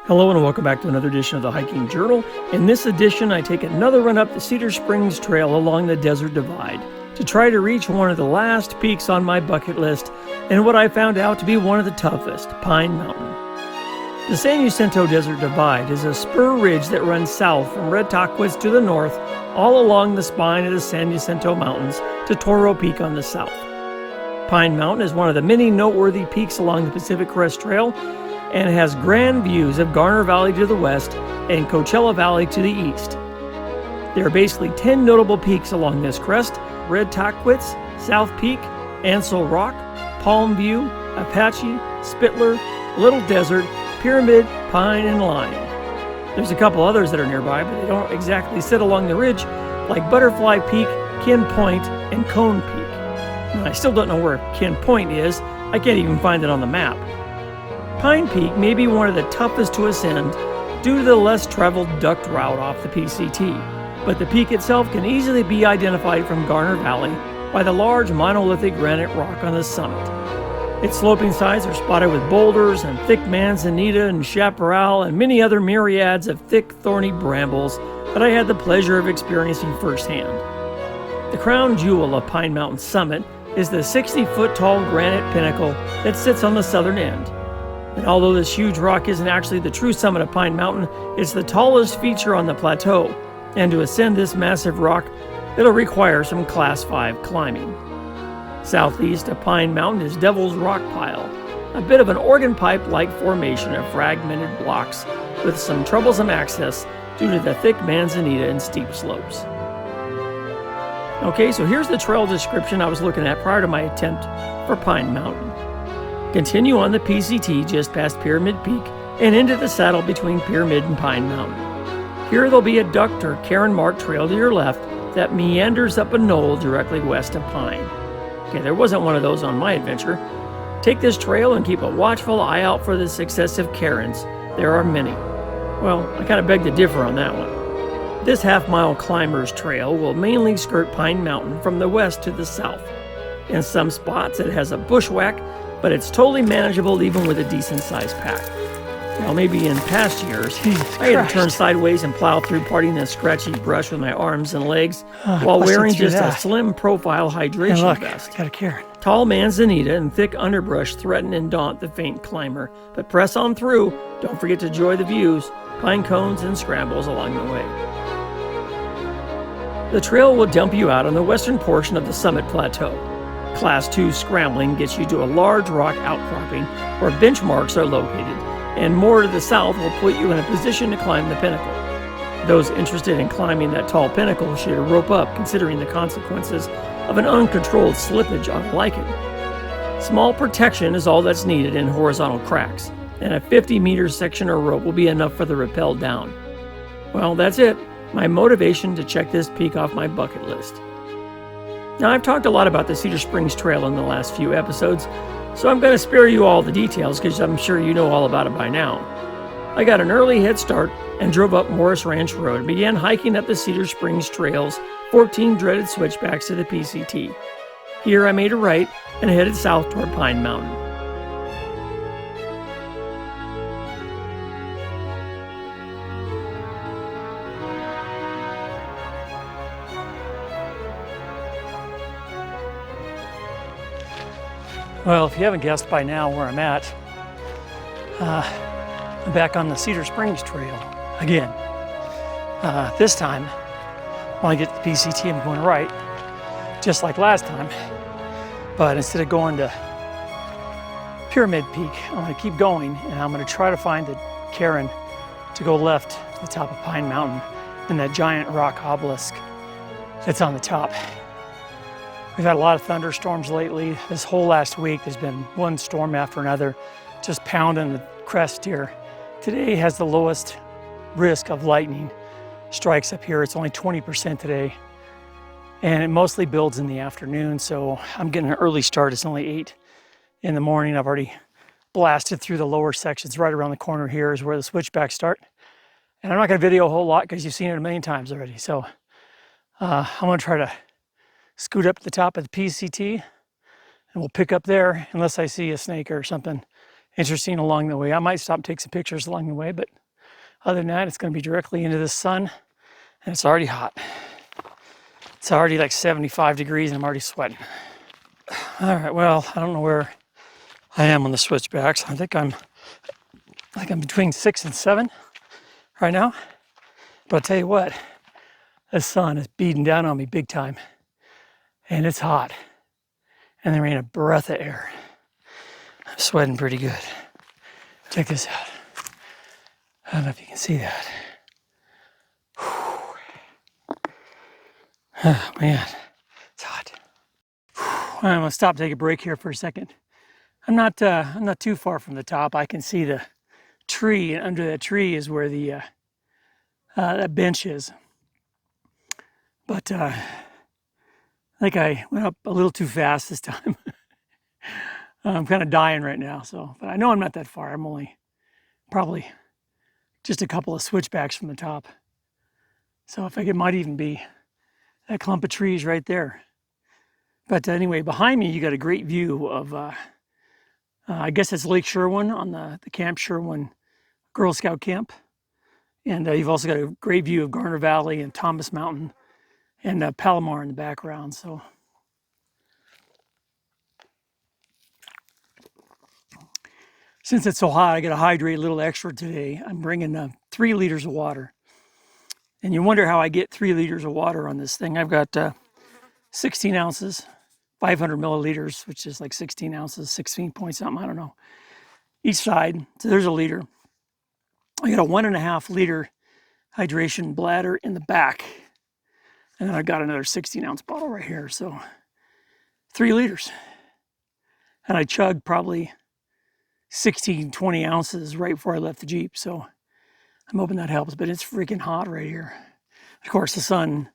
Hello and welcome back to another edition of the Hiking Journal. In this edition, I take another run up the Cedar Springs Trail along the Desert Divide to try to reach one of the last peaks on my bucket list and what I found out to be one of the toughest, Pine Mountain. The San Jacinto Desert Divide is a spur ridge that runs south from Red Taquis to the north, all along the spine of the San Jacinto Mountains to Toro Peak on the south. Pine Mountain is one of the many noteworthy peaks along the Pacific Crest Trail and has grand views of Garner Valley to the west and Coachella Valley to the east. There are basically 10 notable peaks along this crest: Red Taquis, South Peak, Ansel Rock, Palm View, Apache, Spittler, Little Desert, Pyramid, Pine, and Lime. There's a couple others that are nearby, but they don't exactly sit along the ridge, like Butterfly Peak, Kin Point, and Cone Peak. And I still don't know where Kin Point is. I can't even find it on the map. Pine Peak may be one of the toughest to ascend due to the less traveled duct route off the PCT, but the peak itself can easily be identified from Garner Valley by the large monolithic granite rock on the summit. Its sloping sides are spotted with boulders and thick manzanita and chaparral and many other myriads of thick, thorny brambles that I had the pleasure of experiencing firsthand. The crown jewel of Pine Mountain summit is the 60-foot tall granite pinnacle that sits on the southern end. And although this huge rock isn't actually the true summit of Pine Mountain, it's the tallest feature on the plateau, and to ascend this massive rock, it'll require some Class 5 climbing. Southeast of Pine Mountain is Devil's Rock Pile, a bit of an organ pipe-like formation of fragmented blocks with some troublesome access due to the thick manzanita and steep slopes. Okay, so here's the trail description I was looking at prior to my attempt for Pine Mountain. Continue on the PCT just past Pyramid Peak and into the saddle between Pyramid and Pine Mountain. Here there'll be a duct or Karen Mark trail to your left that meanders up a knoll directly west of Pine. Okay, there wasn't one of those on my adventure. Take this trail and keep a watchful eye out for the successive Karens. There are many. Well, I kind of beg to differ on that one. This half-mile climber's trail will mainly skirt Pine Mountain from the west to the south. In some spots it has a bushwhack, but it's totally manageable even with a decent-sized pack. Now, maybe in past years, I had to turn sideways and plow through parting the scratchy brush with my arms and legs while wearing just a slim profile hydration vest. Got a Karen. Tall manzanita and thick underbrush threaten and daunt the faint climber, but press on through. Don't forget to enjoy the views, pine cones, and scrambles along the way. The trail will dump you out on the western portion of the summit plateau. Class 2 scrambling gets you to a large rock outcropping where benchmarks are located, and more to the south will put you in a position to climb the pinnacle. Those interested in climbing that tall pinnacle should rope up, considering the consequences of an uncontrolled slippage on a lichen. Small protection is all that's needed in horizontal cracks, and a 50-meter section of rope will be enough for the rappel down. Well, that's it. My motivation to check this peak off my bucket list. Now, I've talked a lot about the Cedar Springs Trail in the last few episodes, so I'm going to spare you all the details because I'm sure you know all about it by now. I got an early head start and drove up Morris Ranch Road and began hiking up the Cedar Springs Trail's 14 dreaded switchbacks to the PCT. Here I made a right and headed south toward Pine Mountain. Well, if you haven't guessed by now where I'm at, I'm back on the Cedar Springs Trail again. This time, when I get to the PCT, I'm going right, just like last time. But instead of going to Pyramid Peak, I'm going to keep going, and I'm going to try to find the Karen to go left to the top of Pine Mountain and that giant rock obelisk that's on the top. We've had a lot of thunderstorms lately. This whole last week, there's been one storm after another, just pounding the crest here. Today has the lowest risk of lightning strikes up here. It's only 20% today, and it mostly builds in the afternoon, so I'm getting an early start. It's only 8 in the morning. I've already blasted through the lower sections. Right around the corner here is where the switchbacks start. And I'm not going to video a whole lot because you've seen it a million times already. So I'm going to try to scoot up to the top of the PCT, and we'll pick up there unless I see a snake or something interesting along the way. I might stop and take some pictures along the way, but other than that, it's going to be directly into the sun, and it's already hot. It's already like 75 degrees, and I'm already sweating. All right, well, I don't know where I am on the switchbacks. I think I'm between 6 and 7 right now. But I'll tell you what, the sun is beating down on me big time, and it's hot, and there ain't a breath of air. I'm sweating pretty good. Check this out. I don't know if you can see that. Oh man, it's hot. I'm gonna stop, take a break here for a second. I'm not too far from the top. I can see the tree, and under that tree is where the that bench is. But I think I went up a little too fast this time. I'm kind of dying right now, but I know I'm not that far. I'm only probably just a couple of switchbacks from the top. So I think it might even be that clump of trees right there. But anyway, behind me, you got a great view of, I guess it's Lake Sherwin on the Camp Sherwin Girl Scout camp. And you've also got a great view of Garner Valley and Thomas Mountain and Palomar in the background. So since it's so hot, I got to hydrate a little extra today. I'm bringing 3 liters of water. And you wonder how I get 3 liters of water on this thing. I've got 16 ounces, 500 milliliters, which is like 16 ounces, 16 point something, I don't know, each side. So there's a liter. I got a 1.5 liter hydration bladder in the back. And then I've got another 16 ounce bottle right here. So 3 liters. And I chugged probably 16, 20 ounces right before I left the Jeep. So I'm hoping that helps, but it's freaking hot right here. Of course, the sun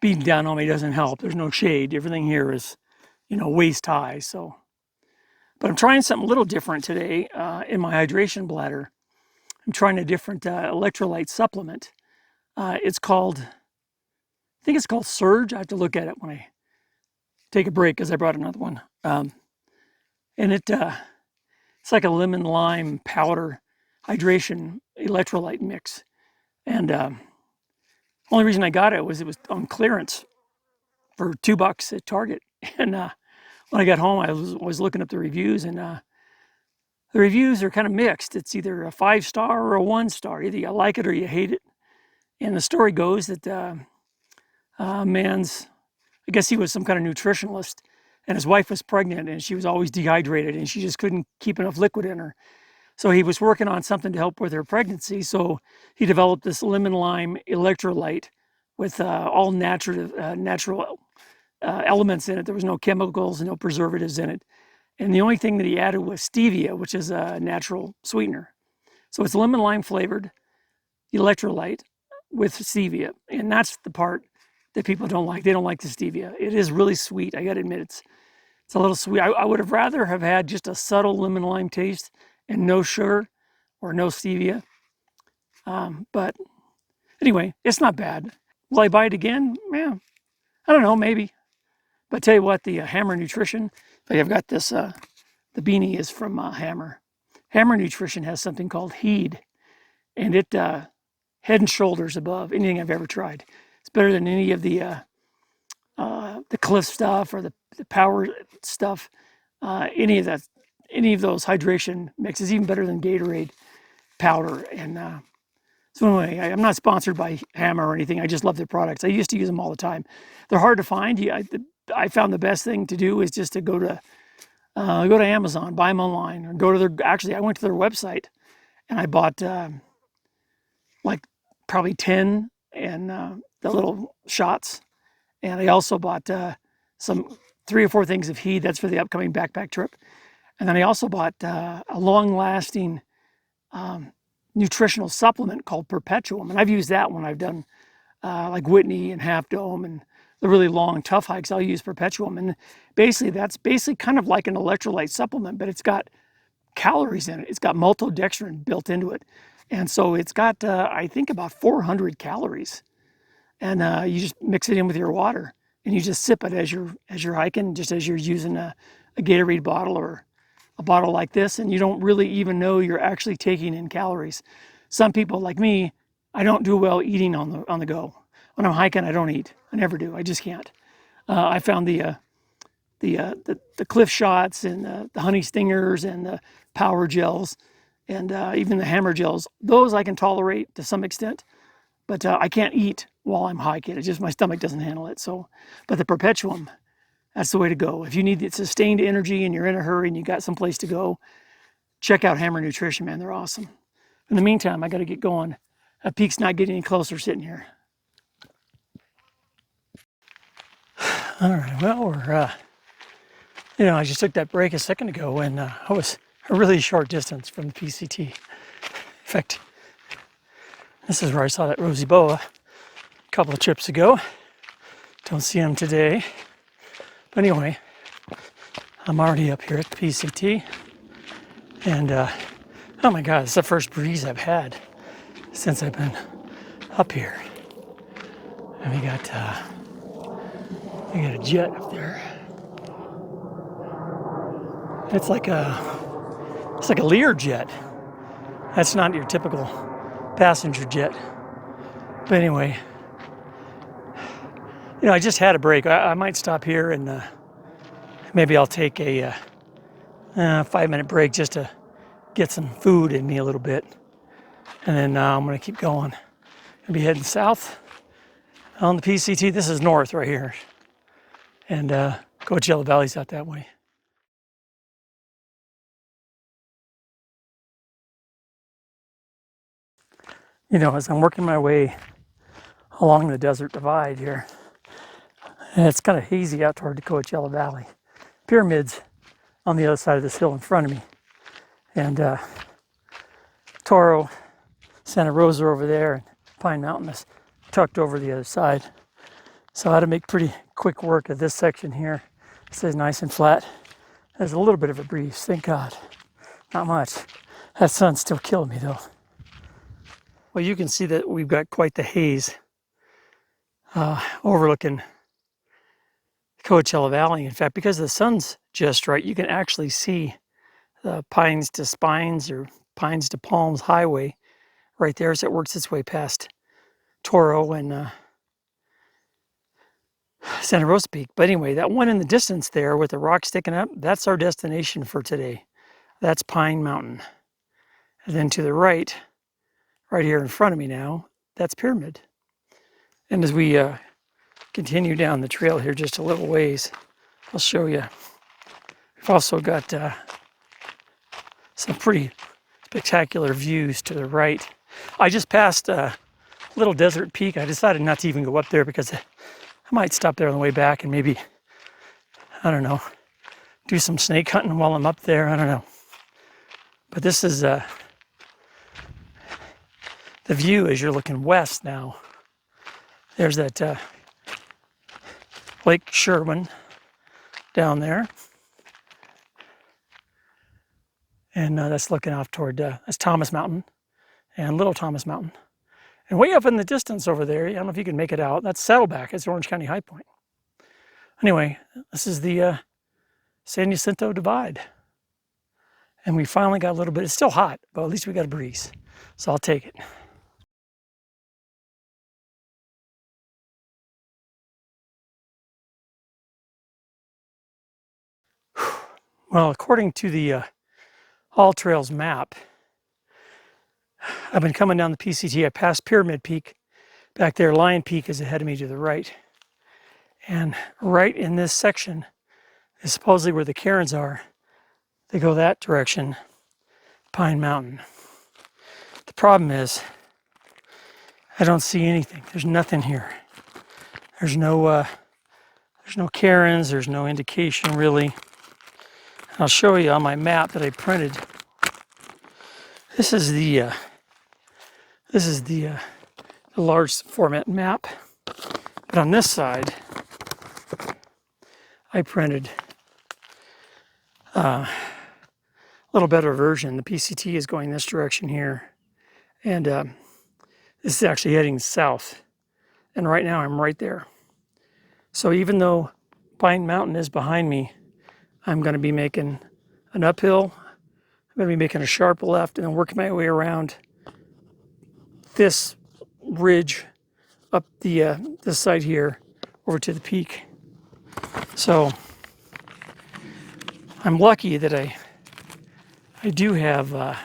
beating down on me doesn't help. There's no shade. Everything here is, waist high. So, but I'm trying something a little different today in my hydration bladder. I'm trying a different electrolyte supplement. I think it's called Surge. I have to look at it when I take a break because I brought another one. And it's like a lemon lime powder hydration electrolyte mix. And only reason I got it was on clearance for $2 at Target. And when I got home, I was looking up the reviews, and the reviews are kind of mixed. It's either a 5-star or a 1-star. Either you like it or you hate it. And the story goes that I guess he was some kind of nutritionalist, and his wife was pregnant, and she was always dehydrated, and she just couldn't keep enough liquid in her. So he was working on something to help with her pregnancy. So he developed this lemon lime electrolyte with all natural elements in it. There was no chemicals, no preservatives in it. And the only thing that he added was stevia, which is a natural sweetener. So it's lemon lime flavored electrolyte with stevia. And that's the part that people don't like. They don't like the stevia. It is really sweet. I got to admit, it's a little sweet. I would have rather have had just a subtle lemon lime taste and no sugar or no stevia. But anyway, it's not bad. Will I buy it again? Yeah, I don't know, maybe. But tell you what, the Hammer Nutrition, like I've got this, the beanie is from Hammer. Hammer Nutrition has something called Heed, and it head and shoulders above anything I've ever tried. It's better than any of the Cliff stuff or the Power stuff, any of those hydration mixes, even better than Gatorade powder. And so anyway, I'm not sponsored by Hammer or anything. I just love their products. I used to use them all the time. They're hard to find. I found the best thing to do is just to go to Amazon, buy them online, or go to I went to their website and I bought like probably 10 and the little shots. And I also bought some 3 or 4 things of Heed. That's for the upcoming backpack trip. And then I also bought a long-lasting nutritional supplement called Perpetuum. And I've used that when I've done like Whitney and Half Dome and the really long, tough hikes. I'll use Perpetuum. And that's kind of like an electrolyte supplement, but it's got calories in it. It's got maltodextrin built into it. And so it's got, I think, about 400 calories. And you just mix it in with your water, and you just sip it as you're hiking, just as you're using a Gatorade bottle or a bottle like this and you don't really even know you're actually taking in calories. Some people like me, I don't do well eating on the go. When I'm hiking, I don't eat. I never do. I just can't. I found the cliff shots and the honey stingers and the power gels and even the hammer gels. Those I can tolerate to some extent, but I can't eat while I'm hiking. It just, my stomach doesn't handle it. So, but the Perpetuum, that's the way to go. If you need sustained energy and you're in a hurry and you got someplace to go, check out Hammer Nutrition, man. They're awesome. In the meantime, I got to get going. That peak's not getting any closer sitting here. All right, well, we're, I just took that break a second ago and I was a really short distance from the PCT. In fact, this is where I saw that rosy boa a couple of trips ago. Don't see him today. But anyway, I'm already up here at the PCT. And, oh my God, it's the first breeze I've had since I've been up here. And we got a jet up there. It's like a Lear jet. That's not your typical passenger jet. But anyway, I just had a break. I might stop here and maybe I'll take a 5-minute break just to get some food in me a little bit. And then I'm going to keep going. I'll be heading south on the PCT. This is north right here. And Coachella Valley's out that way. As I'm working my way along the Desert Divide here, and it's kind of hazy out toward the Coachella Valley. Pyramids on the other side of this hill in front of me. And Toro, Santa Rosa over there, and Pine Mountain is tucked over the other side. So I had to make pretty quick work of this section here. It stays nice and flat. There's a little bit of a breeze, thank God. Not much. That sun's still killing me though. Well, you can see that we've got quite the haze overlooking Coachella Valley. In fact, because the sun's just right, you can actually see the Pines to Spines or Pines to Palms Highway right there as it works its way past Toro and Santa Rosa Peak. But anyway, that one in the distance there with the rock sticking up, that's our destination for today. That's Pine Mountain. And then to the right here in front of me now, that's Pyramid. And as we continue down the trail here just a little ways, I'll show you. We've also got some pretty spectacular views to the right. I just passed Little Desert Peak. I decided not to even go up there because I might stop there on the way back and maybe, I don't know, do some snake hunting while I'm up there. I don't know. But this is the view as you're looking west now. There's that Lake Sherwin down there. And that's looking off toward, that's Thomas Mountain and Little Thomas Mountain. And way up in the distance over there, I don't know if you can make it out, that's Saddleback, it's Orange County High Point. Anyway, this is the San Jacinto Divide. And we finally got a little bit, it's still hot, but at least we got a breeze. So I'll take it. Well, according to the All Trails map, I've been coming down the PCT. I passed Pyramid Peak. Back there, Lion Peak is ahead of me to the right. And right in this section is supposedly where the cairns are. They go that direction, Pine Mountain. The problem is, I don't see anything. There's nothing here. There's no cairns. There's no indication really. I'll show you on my map that I printed. This is the large format map. But on this side, I printed a little better version. The PCT is going this direction here. And this is actually heading south. And right now I'm right there. So even though Pine Mountain is behind me, I'm going to be making an uphill. I'm going to be making a sharp left and then working my way around this ridge up the this side here over to the peak. So I'm lucky that I do have a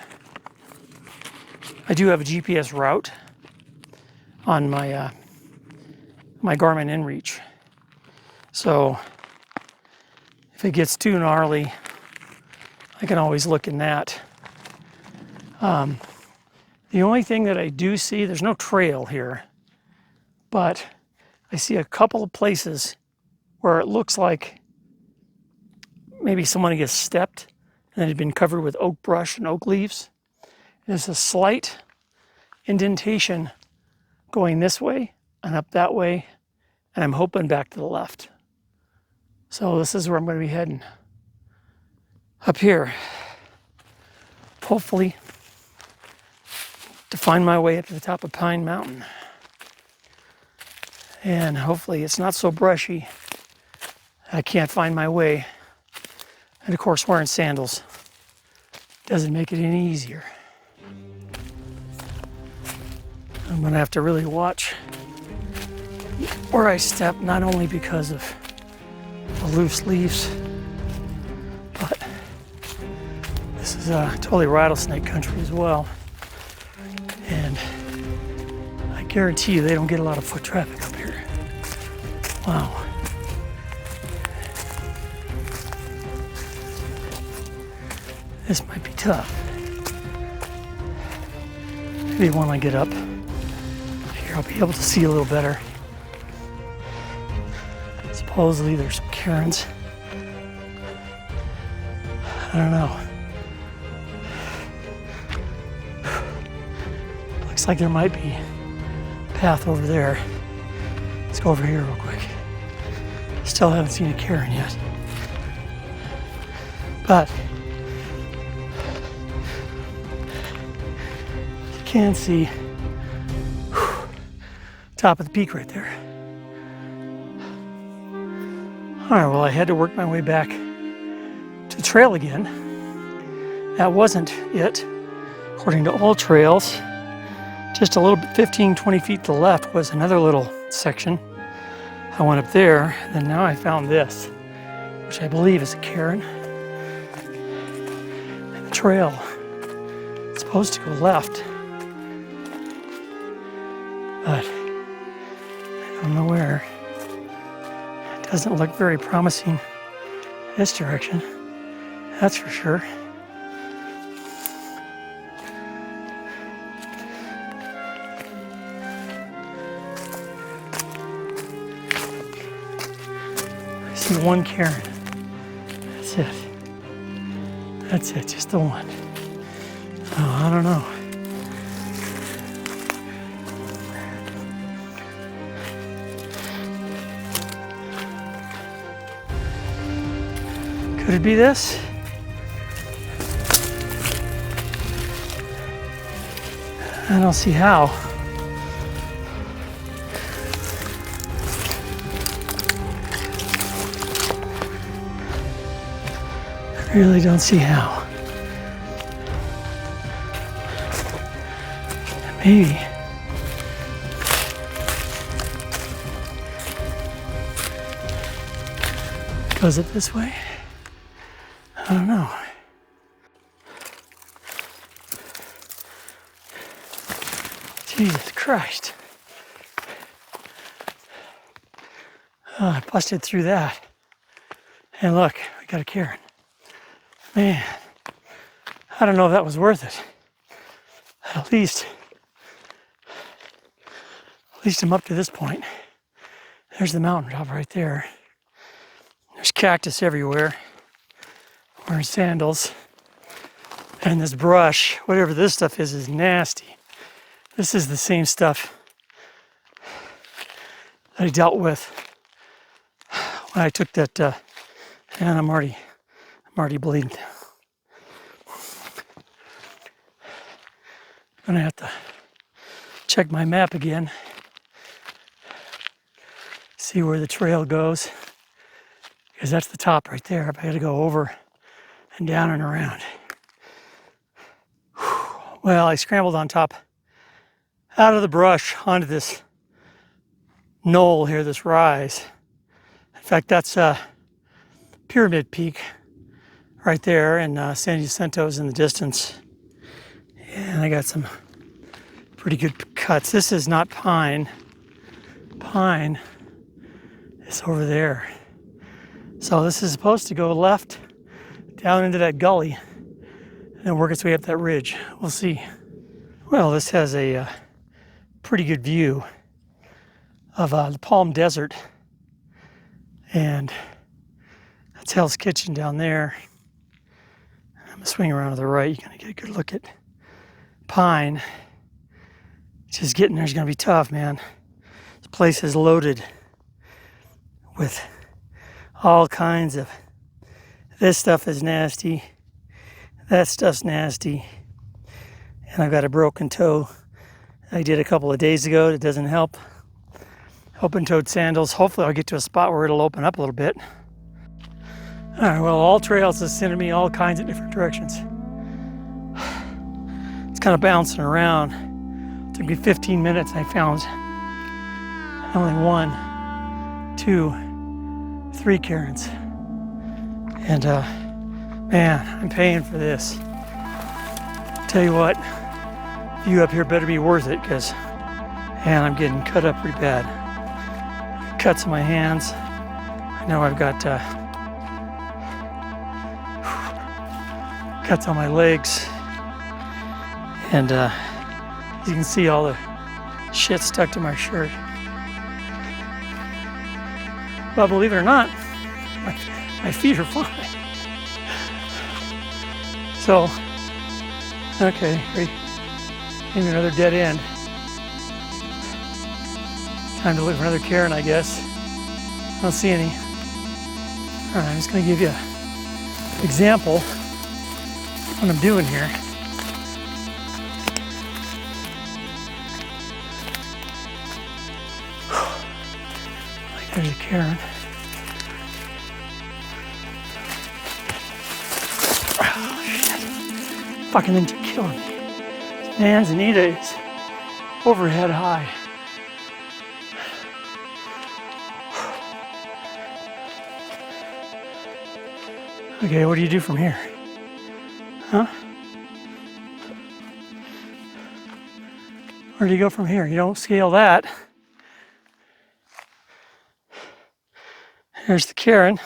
GPS route on my my Garmin InReach. So if it gets too gnarly, I can always look in that. The only thing that I do see, there's no trail here, but I see a couple of places where it looks like maybe someone gets stepped and it had been covered with oak brush and oak leaves. There's a slight indentation going this way and up that way, and I'm hoping back to the left. So this is where I'm going to be heading. Up here, hopefully to find my way up to the top of Pine Mountain. And hopefully it's not so brushy I can't find my way. And of course, wearing sandals doesn't make it any easier. I'm gonna have to really watch where I step, not only because of the loose leaves, but this is totally rattlesnake country as well. And I guarantee you they don't get a lot of foot traffic up here. Wow. This might be tough. Maybe when I get up here, I'll be able to see a little better. Supposedly there's some cairns. I don't know. Looks like there might be a path over there. Let's go over here real quick. Still haven't seen a cairn yet. But you can see top of the peak right there. All right, well, I had to work my way back to the trail again. That wasn't it. According to all trails, just a little bit, 15, 20 feet to the left was another little section. I went up there, and now I found this, which I believe is a cairn. And the trail is supposed to go left, but I don't know where. It doesn't look very promising this direction, that's for sure. I see one cairn. That's it. That's it, just the one. Oh, I don't know. Could it be this? I don't see how. I really don't see how. Maybe. Goes it this way? I don't know. Jesus Christ. Oh, I busted through that. And look, we got a cairn. Man, I don't know if that was worth it. At least I'm up to this point. There's the mountaintop right there. There's cactus everywhere. Wearing sandals. And this brush, whatever this stuff is nasty. This is the same stuff that I dealt with when I took that, and I'm already bleeding. I'm gonna have to check my map again, see where the trail goes, because that's the top right there. I gotta go over and down and around. Well, I scrambled on top, out of the brush, onto this knoll here, this rise. In fact, that's Pyramid Peak right there, and San Jacinto is in the distance. And I got some pretty good cuts. This is not pine. Pine is over there. So this is supposed to go left down into that gully and work its way up that ridge. We'll see. Well, this has a pretty good view of the Palm Desert, and that's Hell's Kitchen down there. I'm gonna swing around to the right. You're gonna get a good look at Pine. Just getting there's gonna be tough, man. This place is loaded with all kinds of. This stuff is nasty. That stuff's nasty. And I've got a broken toe I did a couple of days ago. That doesn't help. Open-toed sandals. Hopefully I'll get to a spot where it'll open up a little bit. All right, well, all trails have sent me all kinds of different directions. It's kind of bouncing around. It took me 15 minutes. I found only 1, 2, 3 cairns. And man, I'm paying for this. Tell you what, you up here better be worth it, because man, I'm getting cut up pretty bad. Cuts in my hands. I know I've got cuts on my legs, and you can see all the shit stuck to my shirt. But believe it or not, my feet are fine. So, okay, maybe another dead end. Time to look for another cairn, I guess. I don't see any. All right, I'm just going to give you an example of what I'm doing here. There's a cairn. Oh, shit. Fucking things are killing me. Manzanita is overhead high. Okay, what do you do from here? Huh? Where do you go from here? You don't scale that. There's the cairn.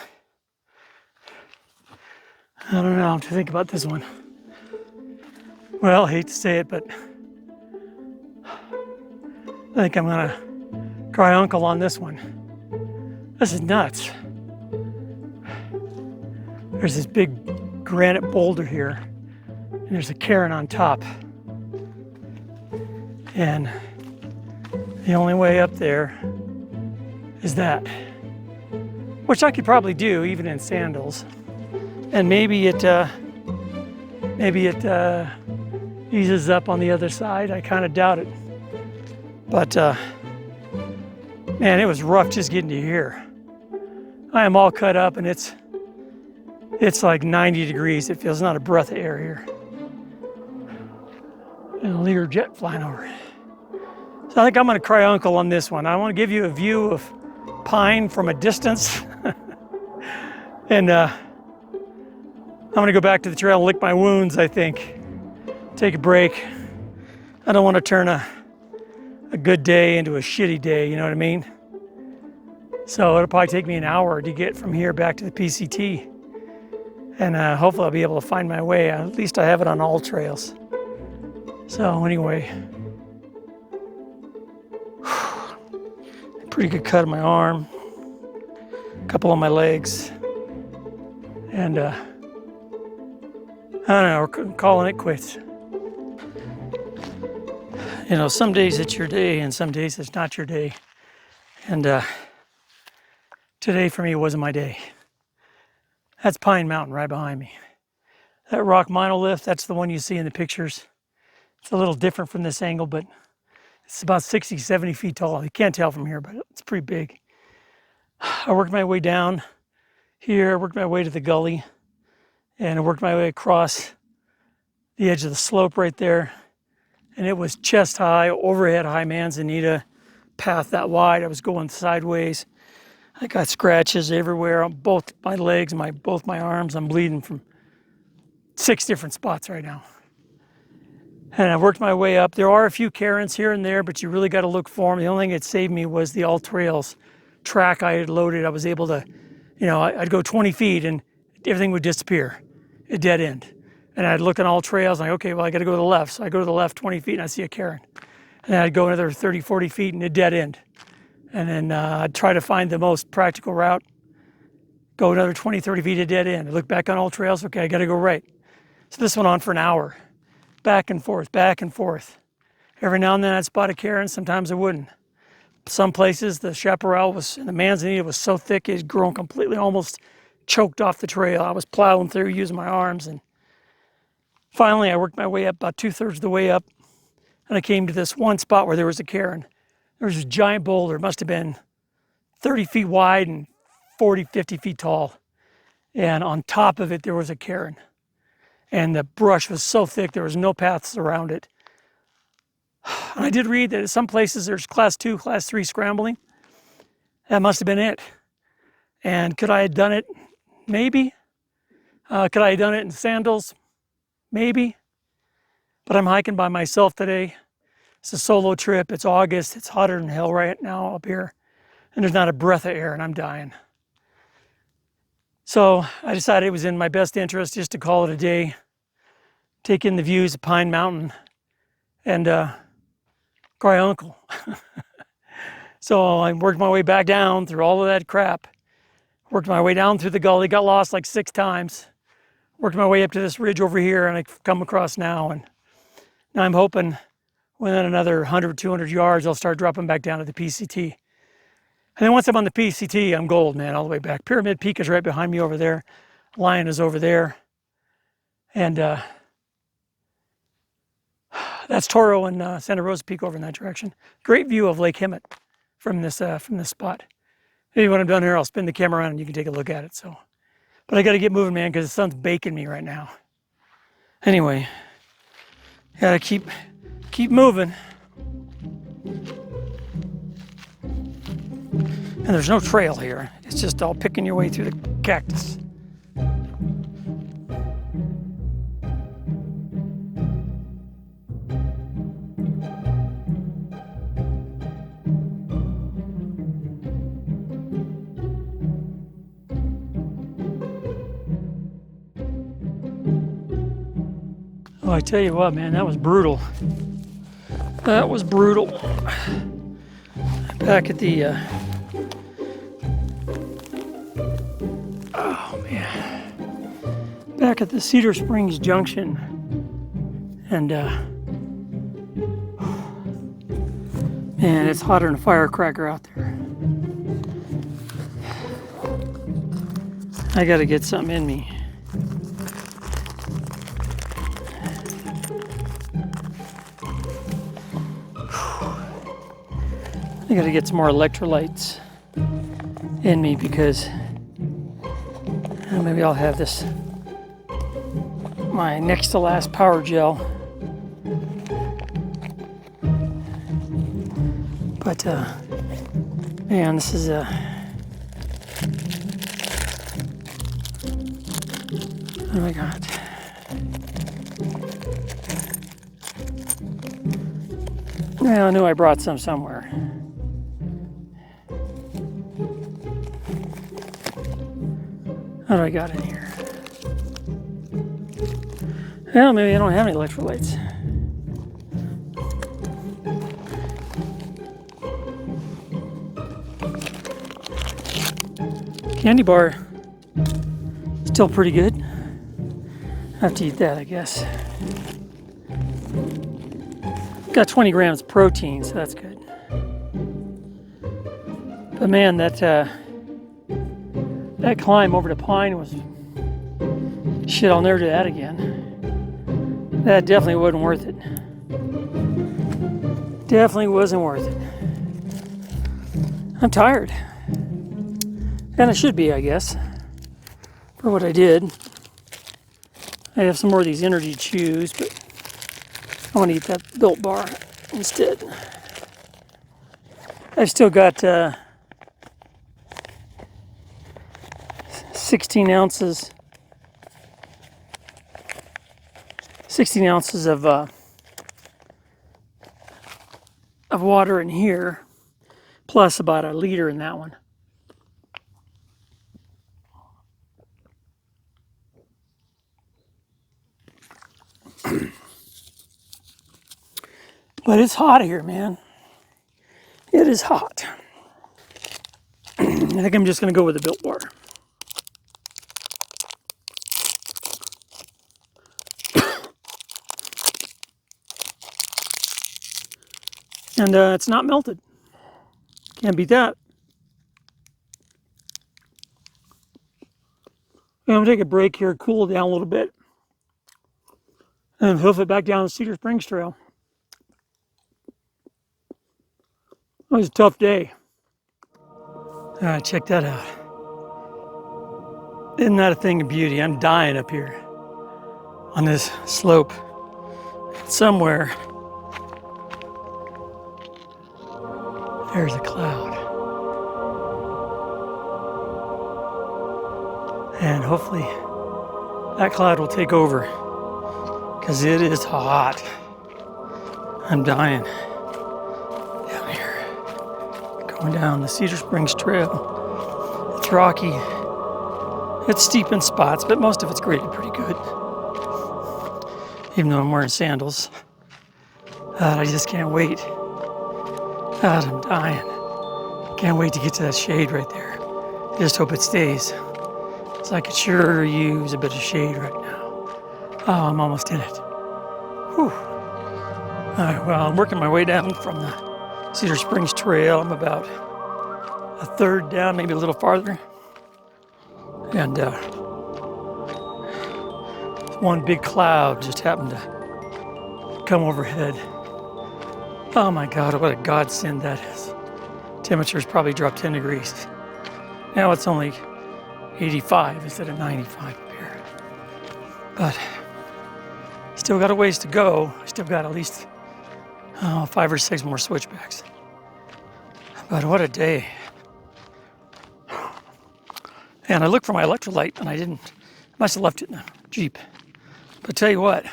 I don't know what to think about this one. Well, I hate to say it, but I think I'm gonna cry uncle on this one. This is nuts. There's this big granite boulder here, and there's a cairn on top. And the only way up there is that, which I could probably do even in sandals. And maybe it eases up on the other side. I kind of doubt it. But man, it was rough just getting to here. I am all cut up, and it's like 90 degrees. It feels not a breath of air here. And a Lear jet flying over. So I think I'm going to cry uncle on this one. I want to give you a view of Pine from a distance. And I'm going to go back to the trail and lick my wounds, I think. Take a break. I don't want to turn a good day into a shitty day, you know what I mean? So it'll probably take me an hour to get from here back to the PCT. And hopefully I'll be able to find my way. At least I have it on all trails. So anyway, pretty good cut on my arm, a couple on my legs, and I don't know, we're calling it quits. You know, some days it's your day and some days it's not your day. And today for me wasn't my day. That's Pine Mountain right behind me. That rock monolith, that's the one you see in the pictures. It's a little different from this angle, but it's about 60, 70 feet tall. You can't tell from here, but it's pretty big. I worked my way down here, worked my way to the gully, And I worked my way across the edge of the slope right there. And it was chest high, overhead high manzanita, path that wide. I was going sideways. I got scratches everywhere on both my legs, both my arms. I'm bleeding from 6 different spots right now. And I worked my way up. There are a few cairns here and there, but you really got to look for them. The only thing that saved me was the All Trails track I had loaded. I was able to, I'd go 20 feet and everything would disappear, a dead end. And I'd look on All Trails, like, okay, well, I got to go to the left. So I go to the left 20 feet and I see a cairn. And then I'd go another 30, 40 feet and a dead end. And then I'd try to find the most practical route, go another 20, 30 feet, a dead end. I look back on All Trails, okay, I got to go right. So this went on for an hour. Back and forth, back and forth. Every now and then I'd spot a cairn, sometimes I wouldn't. Some places the chaparral and the manzanita was so thick it had grown completely, almost choked off the trail. I was plowing through using my arms, and finally I worked my way up about 2/3 of the way up, and I came to this one spot where there was a cairn. There was this giant boulder, it must have been 30 feet wide and 40, 50 feet tall. And on top of it there was a cairn. And the brush was so thick, there was no paths around it. And I did read that in some places there's class 2, class 3 scrambling. That must have been it. And could I have done it? Maybe. Could I have done it in sandals? Maybe. But I'm hiking by myself today. It's a solo trip. It's August. It's hotter than hell right now up here. And there's not a breath of air, and I'm dying. So I decided it was in my best interest just to call it a day, take in the views of Pine Mountain, and cry uncle. So I worked my way back down through all of that crap, worked my way down through the gully, got lost like 6 times, worked my way up to this ridge over here, and I've come across now. And now I'm hoping within another 100, 200 yards, I'll start dropping back down to the PCT. And then once I'm on the PCT, I'm gold, man, all the way back. Pyramid Peak is right behind me over there. Lion is over there. And that's Toro and Santa Rosa Peak over in that direction. Great view of Lake Hemet from this spot. Maybe when I'm done here, I'll spin the camera around and you can take a look at it. So, but I got to get moving, man, because the sun's baking me right now. Anyway, gotta keep moving. And there's no trail here. It's just all picking your way through the cactus. Oh, I tell you what, man, that was brutal. That was brutal. Back at the back at the Cedar Springs Junction, and man, it's hotter than a firecracker out there. I gotta get something in me. I gotta get some more electrolytes in me because maybe I'll have this, my next to last power gel. But man, this is what do I got? Well, I knew I brought some somewhere. What do I got in here? Well, maybe I don't have any electrolytes. Candy bar, still pretty good. I have to eat that, I guess. Got 20 grams of protein, so that's good. But man, that climb over to Pine was shit. I'll never do that again. That definitely wasn't worth it. Definitely wasn't worth it. I'm tired. And I should be, I guess, for what I did. I have some more of these energy chews, but I want to eat that Built Bar instead. I've still got 16 ounces 16 ounces of water in here, plus about a liter in that one. But it's hot here, man. It is hot. I think I'm just going to go with the Built Bar. And it's not melted. Can't beat that. I'm going to take a break here, cool it down a little bit, and hoof it back down the Cedar Springs Trail. It was a tough day. All right, check that out. Isn't that a thing of beauty? I'm dying up here on this slope. Somewhere there's a cloud. And hopefully that cloud will take over, because it is hot. I'm dying down here, going down the Cedar Springs Trail. It's rocky. It's steep in spots, but most of it's graded pretty good. Even though I'm wearing sandals. I just can't wait. I'm dying. Can't wait to get to that shade right there. I just hope it stays. So I could sure use a bit of shade right now. Oh, I'm almost in it. Whew. All right, well, I'm working my way down from the Cedar Springs Trail. I'm about a third down, maybe a little farther. And one big cloud just happened to come overhead. Oh my God, what a godsend that is. Temperature's probably dropped 10 degrees. Now it's only 85 instead of 95 up here. But still got a ways to go. I still got at least 5 or 6 more switchbacks. But what a day. And I looked for my electrolyte and I didn't. I must have left it in the Jeep. But tell you what,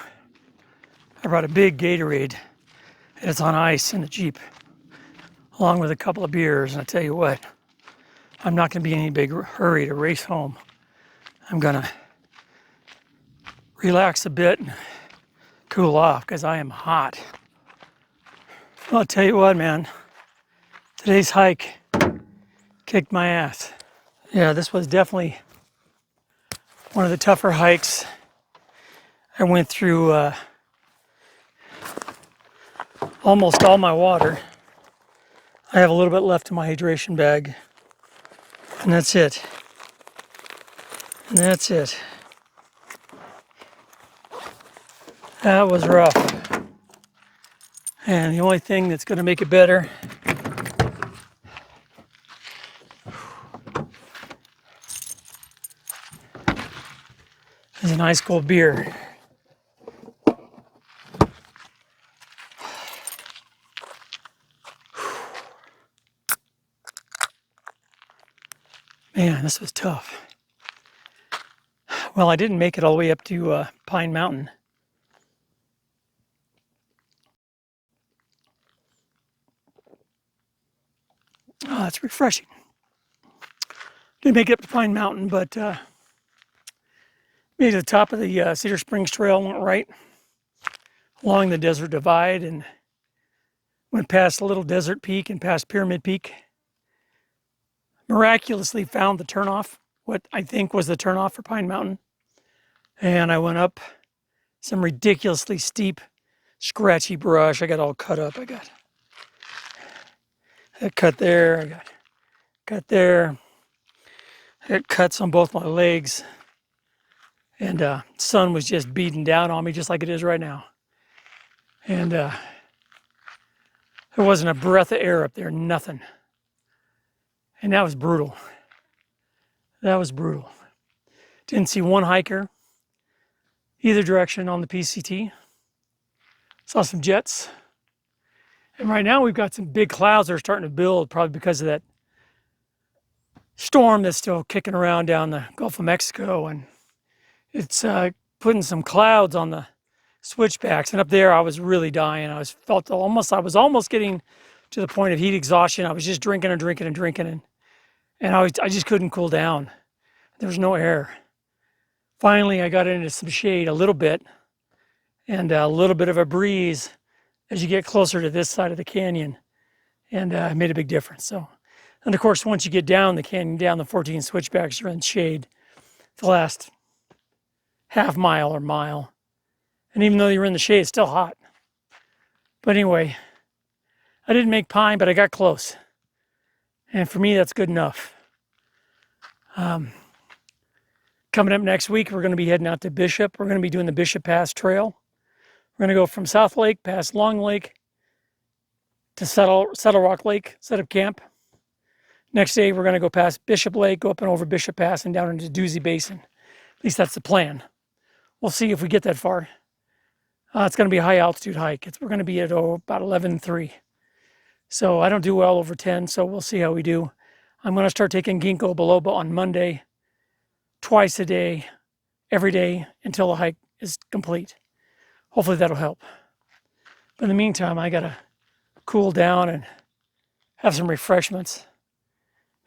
I brought a big Gatorade and it's on ice in the Jeep, along with a couple of beers. And I tell you what, I'm not going to be in any big hurry to race home. I'm going to relax a bit and cool off, because I am hot. Well, I'll tell you what, man, today's hike kicked my ass. Yeah, this was definitely one of the tougher hikes. I went through almost all my water. I have a little bit left in my hydration bag. And that's it. And that's it. That was rough. And the only thing that's going to make it better is an ice cold beer. Man, this was tough. Well, I didn't make it all the way up to Pine Mountain. Oh, that's refreshing. Didn't make it up to Pine Mountain, but made it to the top of the Cedar Springs Trail, went right along the Desert Divide and went past a little desert peak and past Pyramid Peak. Miraculously found the turnoff, what I think was the turnoff for Pine Mountain. And I went up some ridiculously steep, scratchy brush. I got all cut up. I got a cut there, I got cut there. I got cuts on both my legs. And sun was just beating down on me just like it is right now. And there wasn't a breath of air up there, nothing. And that was brutal. That was brutal. Didn't see one hiker. either direction on the PCT. Saw some jets. And right now we've got some big clouds that are starting to build, probably because of that storm that's still kicking around down the Gulf of Mexico. And it's putting some clouds on the switchbacks. And up there I was really dying. I was almost getting to the point of heat exhaustion. I was just drinking and I just couldn't cool down. There was no air. Finally, I got into some shade a little bit, and a little bit of a breeze as you get closer to this side of the canyon, and it made a big difference. So, and of course, once you get down the canyon, down the 14 switchbacks, you're in shade the last half mile or mile. And even though you're in the shade, it's still hot. But anyway, I didn't make pine, but I got close. And for me, that's good enough. Coming up next week, we're going to be heading out to Bishop. We're going to be doing the Bishop Pass Trail. We're going to go from South Lake past Long Lake to Settle Rock Lake, set up camp. Next day, we're going to go past Bishop Lake, go up and over Bishop Pass and down into Doozy Basin. At least that's the plan. We'll see if we get that far. It's going to be a high altitude hike. We're going to be at about 11.3. So I don't do well over 10, so we'll see how we do. I'm going to start taking ginkgo biloba on Monday, twice a day, every day until the hike is complete. Hopefully that'll help. But in the meantime, I got to cool down and have some refreshments.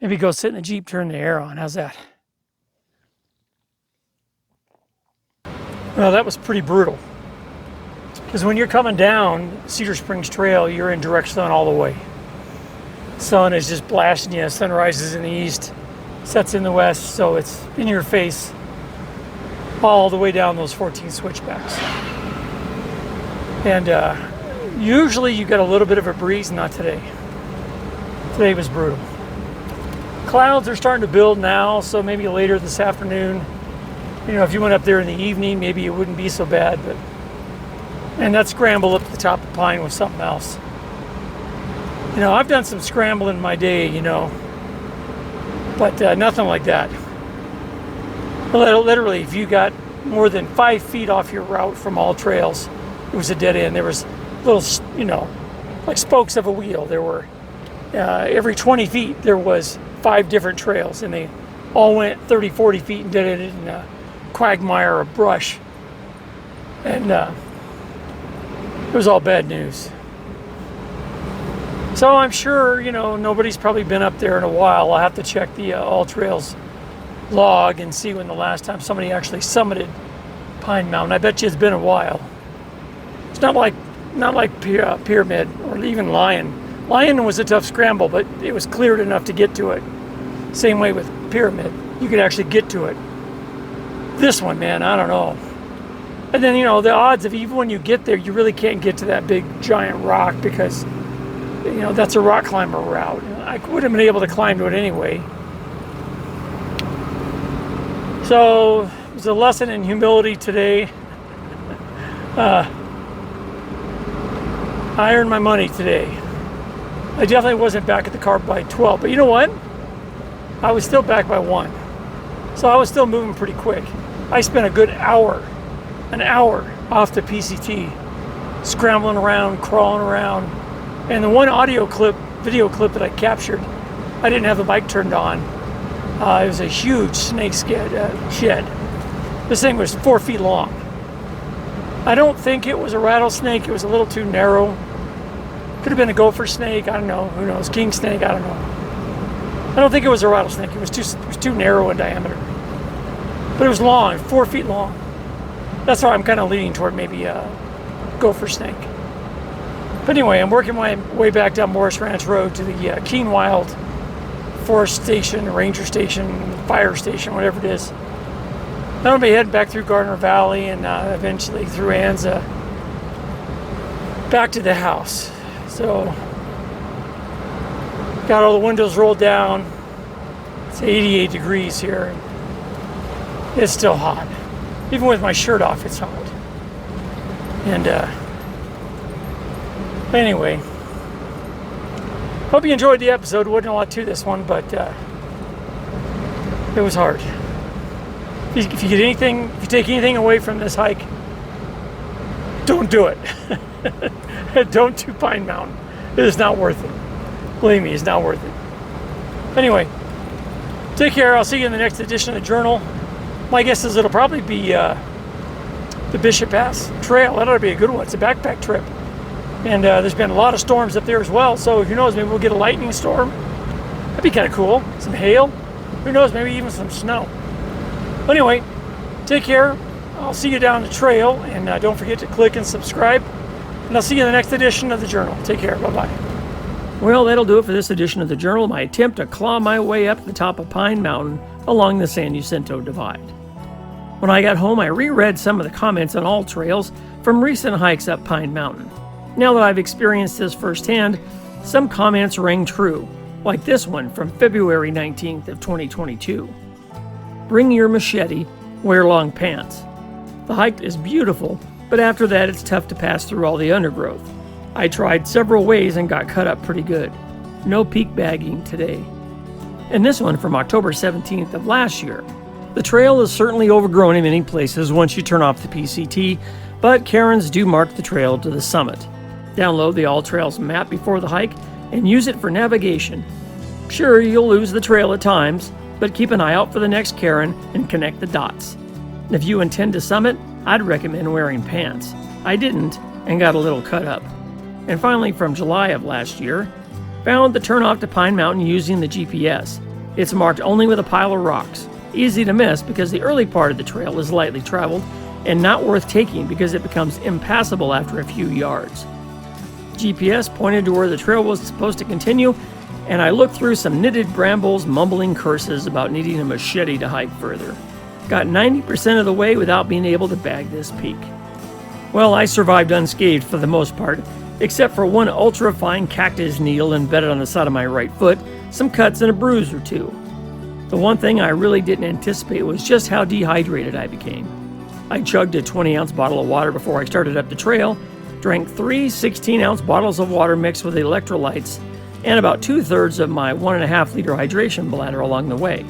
Maybe go sit in the Jeep, turn the air on. How's that? Well, that was pretty brutal. Because when you're coming down Cedar Springs Trail, you're in direct sun all the way. Sun is just blasting you. Sun rises in the east, sets in the west, so it's in your face all the way down those 14 switchbacks. And usually you get a little bit of a breeze, not today. Today was brutal. Clouds are starting to build now, so maybe later this afternoon, if you went up there in the evening, maybe it wouldn't be so bad. And that scramble up the top of Pine was something else. I've done some scrambling in my day, but nothing like that. Literally, if you got more than 5 feet off your route from all trails, it was a dead end. There was little, like spokes of a wheel. There were, every 20 feet, there was 5 different trails, and they all went 30, 40 feet and dead ended in a quagmire of brush. And it was all bad news. So I'm sure, nobody's probably been up there in a while. I'll have to check the All Trails log and see when the last time somebody actually summited Pine Mountain. I bet you it's been a while. It's not like Pyramid or even Lion. Lion was a tough scramble, but it was cleared enough to get to it. Same way with Pyramid. You could actually get to it. This one, man, I don't know. And then, the odds of even when you get there, you really can't get to that big giant rock because, that's a rock climber route. I would have been able to climb to it anyway. So it was a lesson in humility today. I earned my money today. I definitely wasn't back at the car by 12, but you know what? I was still back by 1. So I was still moving pretty quick. I spent a good an hour off the PCT, scrambling around, crawling around. And the one video clip that I captured, I didn't have the mic turned on. It was a huge snake shed. This thing was 4 feet long. I don't think it was a rattlesnake. It was a little too narrow. Could have been a gopher snake. I don't know. Who knows? King snake. I don't know. I don't think it was a rattlesnake. It was too narrow in diameter. But it was long, 4 feet long. That's why I'm kind of leaning toward maybe a gopher snake. But anyway, I'm working my way back down Morris Ranch Road to the Keen Wild Forest Station, Ranger Station, Fire Station, whatever it is. Then I'll be heading back through Gardner Valley and eventually through Anza back to the house. So, got all the windows rolled down. It's 88 degrees here. It's still hot. Even with my shirt off, it's hot. And anyway, hope you enjoyed the episode. Wasn't a lot to this one, but it was hard. If you take anything away from this hike, don't do it. Don't do Pine Mountain. It is not worth it. Believe me, it's not worth it. Anyway, take care. I'll see you in the next edition of the journal. My guess is it'll probably be the Bishop Pass Trail. That ought to be a good one. It's a backpack trip. And there's been a lot of storms up there as well. So who knows, maybe we'll get a lightning storm. That'd be kind of cool. Some hail. Who knows, maybe even some snow. Anyway, take care. I'll see you down the trail. And don't forget to click and subscribe. And I'll see you in the next edition of the journal. Take care. Bye-bye. Well, that'll do it for this edition of the journal, my attempt to claw my way up the top of Pine Mountain along the San Jacinto Divide. When I got home, I reread some of the comments on all trails from recent hikes up Pine Mountain. Now that I've experienced this firsthand, some comments rang true, like this one from February 19th of 2022. Bring your machete, wear long pants. The hike is beautiful, but after that it's tough to pass through all the undergrowth. I tried several ways and got cut up pretty good. No peak bagging today. And this one from October 17th of last year. The trail is certainly overgrown in many places once you turn off the PCT, but cairns do mark the trail to the summit. Download the All Trails map before the hike and use it for navigation. Sure, you'll lose the trail at times, but keep an eye out for the next cairn and connect the dots. If you intend to summit, I'd recommend wearing pants. I didn't and got a little cut up. And finally, from July of last year, found the turnoff to Pine Mountain using the GPS. It's marked only with a pile of rocks. Easy to miss because the early part of the trail is lightly traveled and not worth taking because it becomes impassable after a few yards. GPS pointed to where the trail was supposed to continue, and I looked through some knitted brambles, mumbling curses about needing a machete to hike further. Got 90% of the way without being able to bag this peak. Well, I survived unscathed for the most part, except for one ultra-fine cactus needle embedded on the side of my right foot, some cuts and a bruise or two. The one thing I really didn't anticipate was just how dehydrated I became. I chugged a 20-ounce bottle of water before I started up the trail, drank 3 16-ounce bottles of water mixed with electrolytes, and about 2/3 of my 1.5-liter hydration bladder along the way.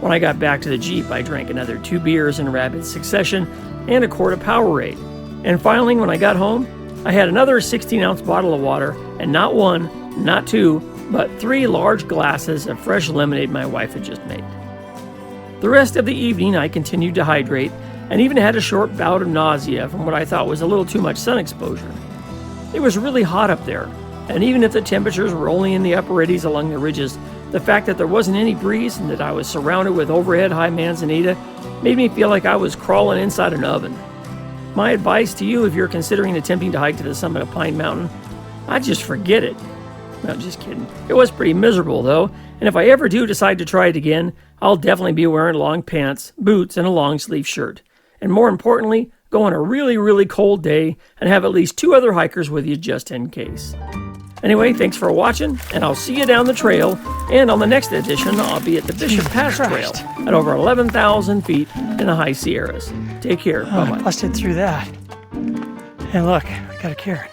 When I got back to the Jeep, I drank another 2 beers in rapid succession and a quart of Powerade. And finally, when I got home, I had another 16-ounce bottle of water, and not 1, not 2, but 3 large glasses of fresh lemonade my wife had just made. The rest of the evening, I continued to hydrate and even had a short bout of nausea from what I thought was a little too much sun exposure. It was really hot up there, and even if the temperatures were only in the upper 80s along the ridges, the fact that there wasn't any breeze and that I was surrounded with overhead high manzanita made me feel like I was crawling inside an oven. My advice to you if you're considering attempting to hike to the summit of Pine Mountain, I'd just forget it. No, just kidding. It was pretty miserable though, and if I ever do decide to try it again, I'll definitely be wearing long pants, boots, and a long sleeve shirt. And more importantly, go on a really, really cold day and have at least 2 other hikers with you just in case. Anyway, thanks for watching, and I'll see you down the trail, and on the next edition, I'll be at the Bishop Pass Trail at over 11,000 feet in the high Sierras. Take care. Bye-bye. I busted through that. And look, I got a carrot.